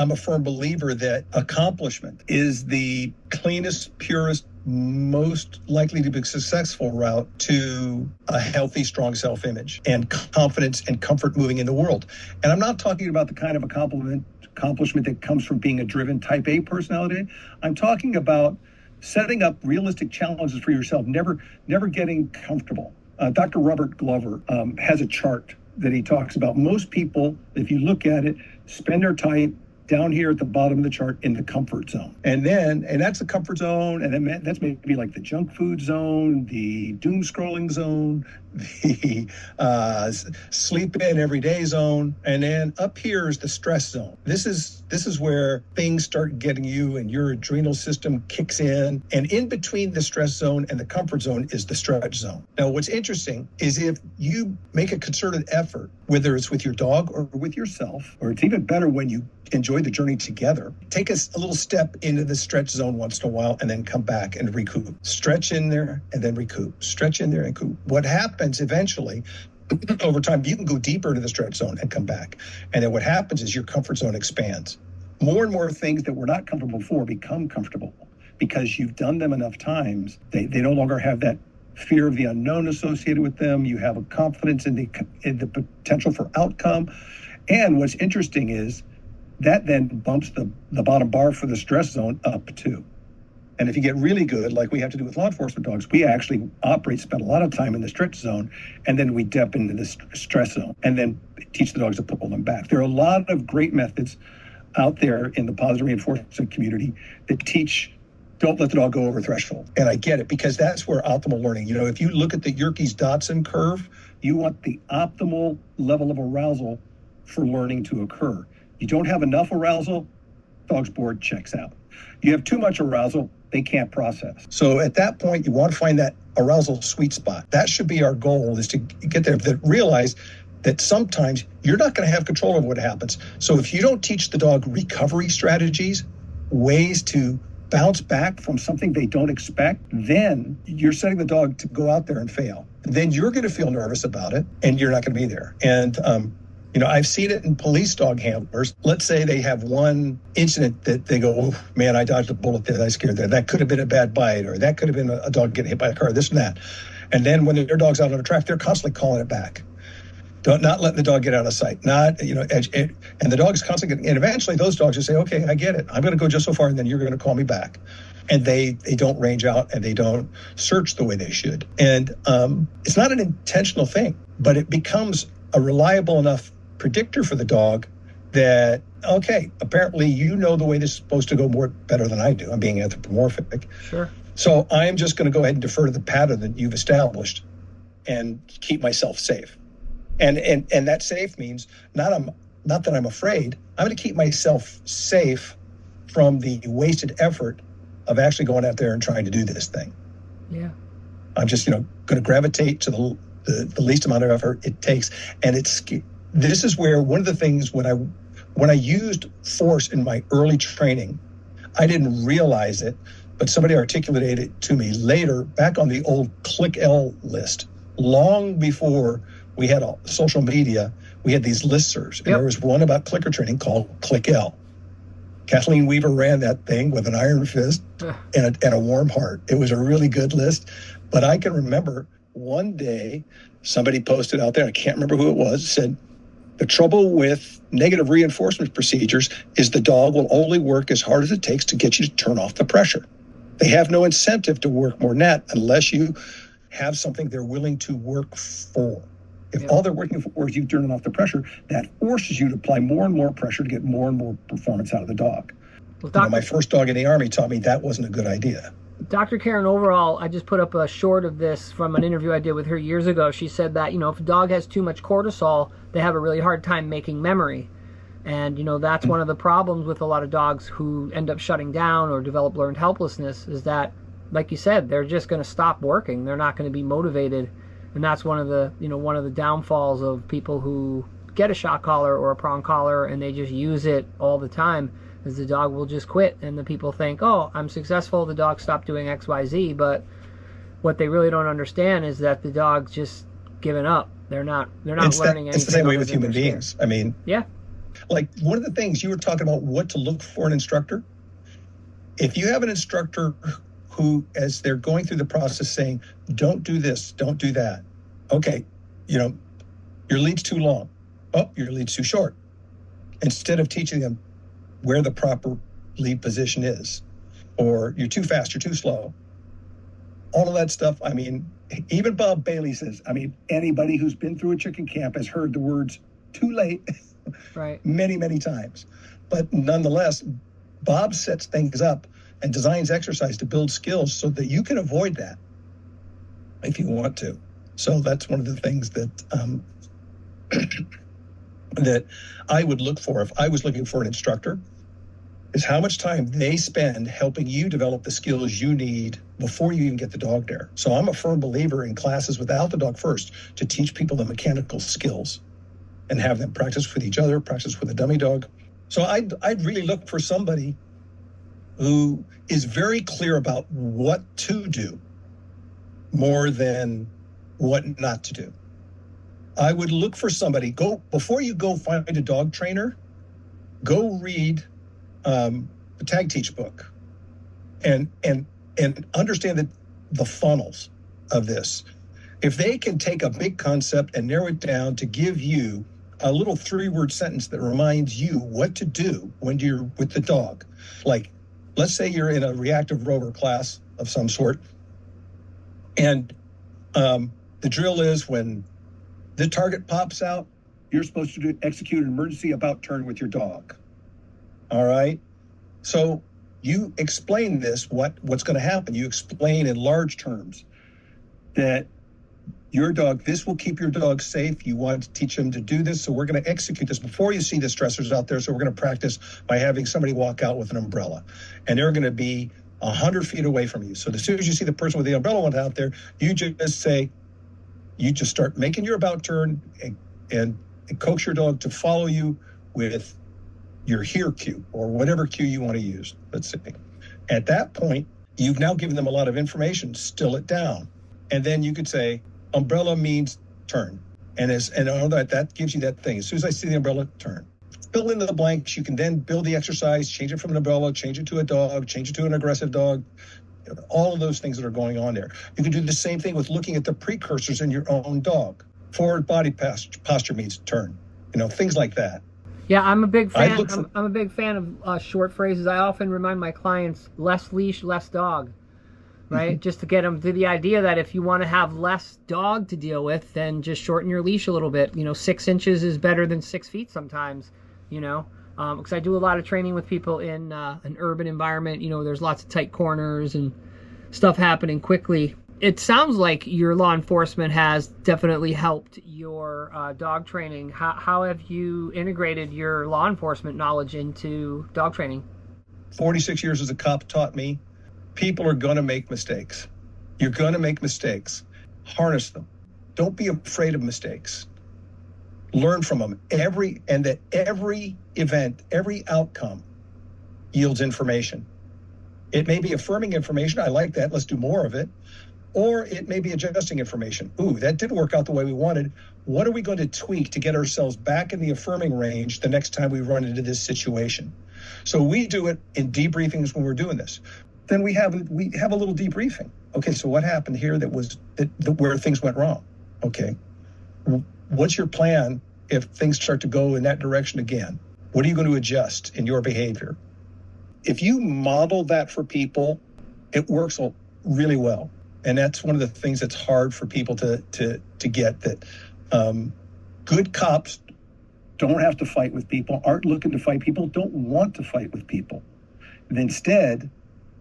I'm a firm believer that accomplishment is the cleanest, purest, most likely to be successful route to a healthy, strong self-image and confidence and comfort moving in the world. And I'm not talking about the kind of accomplishment that comes from being a driven type A personality. I'm talking about setting up realistic challenges for yourself, never getting comfortable. Dr. Robert Glover has a chart that he talks about. Most people, if you look at it, spend their time down here at the bottom of the chart in the comfort zone. And that's the comfort zone. And then that's maybe like the junk food zone, the doom scrolling zone, the sleep in every day zone. And then up here is the stress zone. This is where things start getting you and your adrenal system kicks in. And in between the stress zone and the comfort zone is the stretch zone. Now, what's interesting is if you make a concerted effort, whether it's with your dog or with yourself, or it's even better when you enjoy the journey together, take a little step into the stretch zone once in a while and then come back and recoup. Stretch in there and then recoup. Stretch in there and recoup. What happens eventually, over time, you can go deeper into the stretch zone and come back. And then what happens is your comfort zone expands. More and more things that were not comfortable before become comfortable because you've done them enough times. They no longer have that fear of the unknown associated with them. You have a confidence in the potential for outcome. And what's interesting is that then bumps the bottom bar for the stress zone up too. And if you get really good, like we have to do with law enforcement dogs, we actually spend a lot of time in the stretch zone, and then we dip into the stress zone, and then teach the dogs to pull them back. There are a lot of great methods out there in the positive reinforcement community that teach don't let the dog go over threshold. And I get it, because that's where optimal learning, if you look at the Yerkes-Dodson curve, you want the optimal level of arousal for learning to occur. You don't have enough arousal, dog's board checks out. You have too much arousal, they can't process. So at that point, you want to find that arousal sweet spot. That should be our goal, is to get there, that realize that sometimes you're not going to have control of what happens. So if you don't teach the dog recovery strategies, ways to bounce back from something they don't expect, then you're setting the dog to go out there and fail. Then you're going to feel nervous about it, and you're not going to be there. And I've seen it in police dog handlers. Let's say they have one incident that they go, oh, man, I dodged a bullet there. I scared there. That could have been a bad bite, or that could have been a dog getting hit by a car, this and that. And then when their dog's out on the track, they're constantly calling it back. Not letting the dog get out of sight. And the dog's constantly getting, and eventually those dogs will say, okay, I get it. I'm going to go just so far, and then you're going to call me back. And they don't range out, and they don't search the way they should. And it's not an intentional thing, but it becomes a reliable enough predictor for the dog that, okay, apparently the way this is supposed to go better than I do. I'm being anthropomorphic. Sure. So I'm just going to go ahead and defer to the pattern that you've established and keep myself safe. And that safe means not that I'm afraid. I'm going to keep myself safe from the wasted effort of actually going out there and trying to do this thing. Yeah. I'm just, going to gravitate to the least amount of effort it takes. And this is where one of the things when I used force in my early training, I didn't realize it, but somebody articulated it to me later, back on the old ClickL list. Long before we had social media, we had these listservs. And there was one about clicker training called ClickL. Kathleen Weaver ran that thing with an iron fist and a warm heart. It was a really good list. But I can remember one day somebody posted out there, I can't remember who it was, said, the trouble with negative reinforcement procedures is the dog will only work as hard as it takes to get you to turn off the pressure. They have no incentive to work more than that unless you have something they're willing to work for. If all they're working for is you turning off the pressure, that forces you to apply more and more pressure to get more and more performance out of the dog. Well, my first dog in the Army taught me that wasn't a good idea. Dr. Karen Overall, I just put up a short of this from an interview I did with her years ago. She said that, if a dog has too much cortisol, they have a really hard time making memory. And, that's one of the problems with a lot of dogs who end up shutting down or develop learned helplessness, is that, like you said, they're just going to stop working. They're not going to be motivated. And that's one of the downfalls of people who get a shock collar or a prong collar and they just use it all the time, is the dog will just quit. And the people think, oh, I'm successful, the dog stopped doing X, Y, Z. But what they really don't understand is that the dog's just given up. They're not learning anything. It's the same way with human beings. I mean, Like one of the things you were talking about, what to look for an instructor. If you have an instructor who, as they're going through the process saying, don't do this, don't do that. Okay, your lead's too long. Oh, your lead's too short. Instead of teaching them where the proper lead position is, or you're too fast, you're too slow. All of that stuff. I mean, even Bob Bailey says, anybody who's been through a chicken camp has heard the words too late right. many, many times. But nonetheless, Bob sets things up and designs exercise to build skills so that you can avoid that if you want to. So that's one of the things that that I would look for if I was looking for an instructor, is how much time they spend helping you develop the skills you need before you even get the dog there. So I'm a firm believer in classes without the dog first, to teach people the mechanical skills and have them practice with each other, practice with a dummy dog. So I'd really look for somebody who is very clear about what to do more than what not to do. I would look for somebody, before you go find a dog trainer, go read the Tag Teach book and understand the funnels of this. If they can take a big concept and narrow it down to give you a little 3-word sentence that reminds you what to do when you're with the dog. Like, let's say you're in a reactive rover class of some sort, and the drill is when the target pops out, you're supposed to execute an emergency about turn with your dog. All right? So you explain what's going to happen. You explain in large terms that your dog, this will keep your dog safe. You want to teach them to do this, so we're going to execute this before you see the stressors out there. So we're going to practice by having somebody walk out with an umbrella, and they're going to be 100 feet away from you. So as soon as you see the person with the umbrella out there, you just start making your about turn and coax your dog to follow you with your here cue, or whatever cue you want to use. Let's say at that point, you've now given them a lot of information. Still it down, and then you could say, umbrella means turn, and all that gives you that thing. As soon as I see the umbrella, turn. Fill in the blanks. You can then build the exercise, change it from an umbrella, change it to a dog, change it to an aggressive dog. All of those things that are going on there. You can do the same thing with looking at the precursors in your own dog. Forward body posture means turn. Things like that. Yeah, I'm a big fan. I'm a big fan of short phrases. I often remind my clients, less leash, less dog, right? Mm-hmm. Just to get them to the idea that if you want to have less dog to deal with, then just shorten your leash a little bit. 6 inches is better than 6 feet sometimes, because I do a lot of training with people in an urban environment. There's lots of tight corners and stuff happening quickly. It sounds like your law enforcement has definitely helped your dog training. How have you integrated your law enforcement knowledge into dog training? 46 years as a cop taught me, people are going to make mistakes. You're going to make mistakes. Harness them. Don't be afraid of mistakes. Learn from them. Every event, every outcome yields information. It may be affirming information. I like that. Let's do more of it. Or it may be adjusting information. Ooh, that didn't work out the way we wanted. What are we going to tweak to get ourselves back in the affirming range the next time we run into this situation? So we do it in debriefings when we're doing this. Then we have a little debriefing. Okay, so what happened here where things went wrong? Okay, what's your plan if things start to go in that direction again? What are you going to adjust in your behavior? If you model that for people, it works really well. And that's one of the things that's hard for people to get, that good cops don't have to fight with people, aren't looking to fight people, don't want to fight with people. And instead,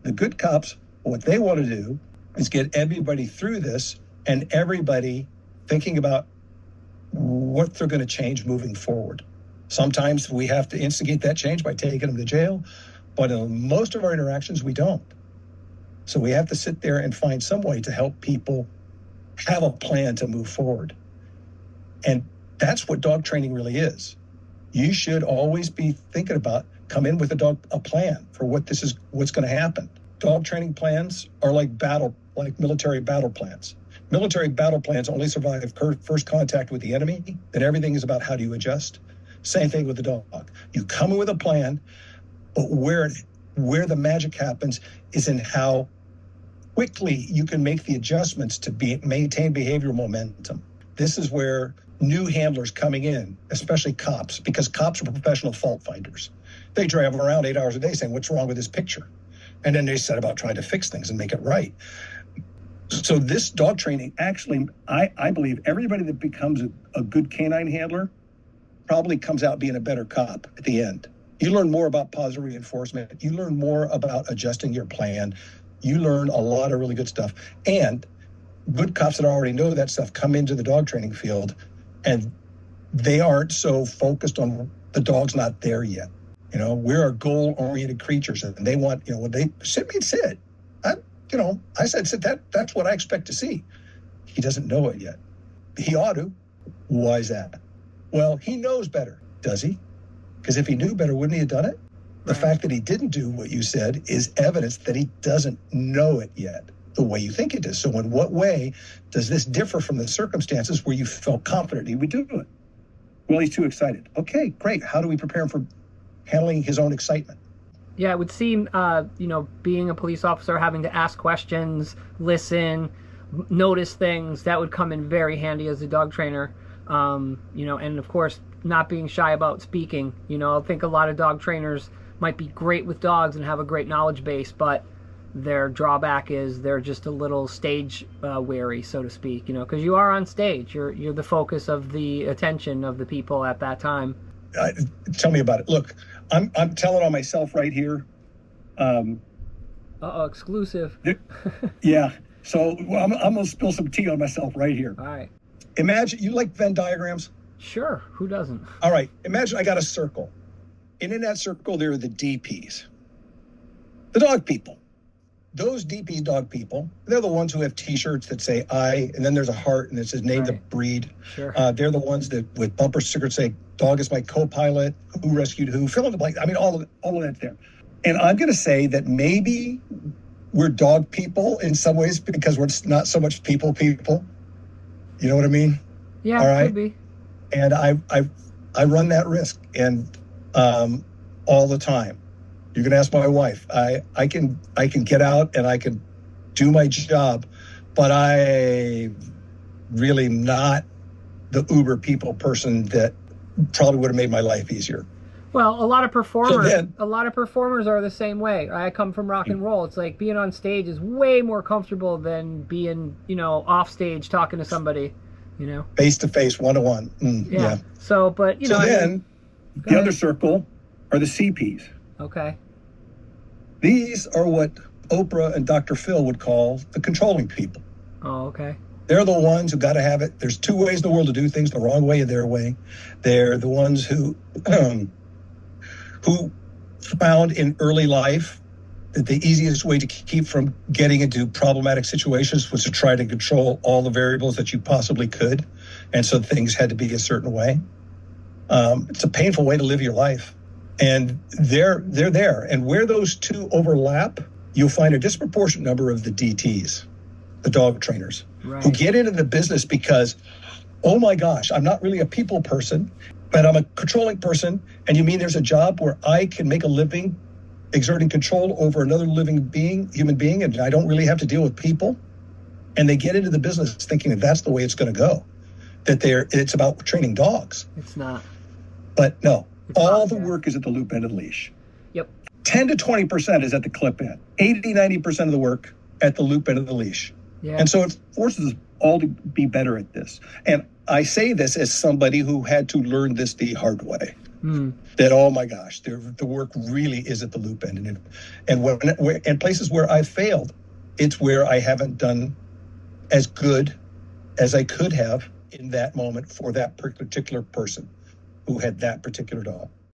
the good cops, what they want to do is get everybody through this and everybody thinking about what they're going to change moving forward. Sometimes we have to instigate that change by taking them to jail, but in most of our interactions, we don't. So we have to sit there and find some way to help people have a plan to move forward. And that's what dog training really is. You should always be thinking about, come in with a plan for what's going to happen. Dog training plans are like military battle plans. Military battle plans only survive first contact with the enemy. Then everything is about how do you adjust. Same thing with the dog. You come in with a plan, but where the magic happens is in how quickly you can make the adjustments to maintain behavioral momentum. This is where new handlers coming in, especially cops, because cops are professional fault finders. They drive around 8 hours a day saying, what's wrong with this picture? And then they set about trying to fix things and make it right. So this dog training, actually, I believe everybody that becomes a good canine handler probably comes out being a better cop at the end. You learn more about positive reinforcement. You learn more about adjusting your plan. You learn a lot of really good stuff. And good cops that already know that stuff come into the dog training field, and they aren't so focused on the dog's not there yet. You know, we're goal-oriented creatures, and they want, when they sit, sit. I said, sit, that's what I expect to see. He doesn't know it yet. He ought to. Why is that? Well, he knows better, does he? Because if he knew better, wouldn't he have done it? The fact that he didn't do what you said is evidence that he doesn't know it yet the way you think it is. So in what way does this differ from the circumstances where you felt confident he would do it? Well, he's too excited. Okay, great. How do we prepare him for handling his own excitement? Yeah, it would seem, being a police officer, having to ask questions, listen, notice things, that would come in very handy as a dog trainer. And of course, not being shy about speaking. I think a lot of dog trainers might be great with dogs and have a great knowledge base, but their drawback is they're just a little stage wary, so to speak, because you are on stage. You're the focus of the attention of the people at that time. Tell me about it. Look, I'm telling on myself right here. Exclusive. Yeah. So I'm going to spill some tea on myself right here. All right. Imagine, you like Venn diagrams? Sure. Who doesn't? All right. Imagine I got a circle. And in that circle, there are the DPs, the dog people. Those DP dog people, they're the ones who have T-shirts that say I, and then there's a heart and it says name the breed. Sure. They're the ones that with bumper stickers say dog is my co-pilot, who rescued who, fill in the blank. I mean, all of that's there. And I'm going to say that maybe we're dog people in some ways because we're not so much people. You know what I mean? Yeah, all right? Could be. And I run that risk, and all the time. You can ask my wife. I can get out and I can do my job, but I really not the uber people person that probably would have made my life easier. Well, a lot of performers are the same way. I come from rock and roll. It's like being on stage is way more comfortable than being, off stage talking to somebody, Face to face, one-to-one. Yeah. So, but, then the other circle are the CPs. Okay. These are what Oprah and Dr. Phil would call the controlling people. Oh, okay. They're the ones who got to have it. There's two ways in the world to do things, the wrong way and their way. They're the ones who found in early life that the easiest way to keep from getting into problematic situations was to try to control all the variables that you possibly could. And so things had to be a certain way. It's a painful way to live your life. And they're there. And where those two overlap, you'll find a disproportionate number of the DTs, the dog trainers, who get into the business because, oh my gosh, I'm not really a people person, but I'm a controlling person. And you mean there's a job where I can make a living exerting control over another living human being, and I don't really have to deal with people? And they get into the business thinking that that's the way it's going to go, that it's about training dogs. It's not. But no. All the work is at the loop end of the leash. Yep. 10 to 20% is at the clip end. 80, 90% of the work at the loop end of the leash. Yeah. And so it forces us all to be better at this. And I say this as somebody who had to learn this the hard way. That, oh my gosh, the work really is at the loop end. And places where I failed, it's where I haven't done as good as I could have in that moment for that particular person who had that particular dog.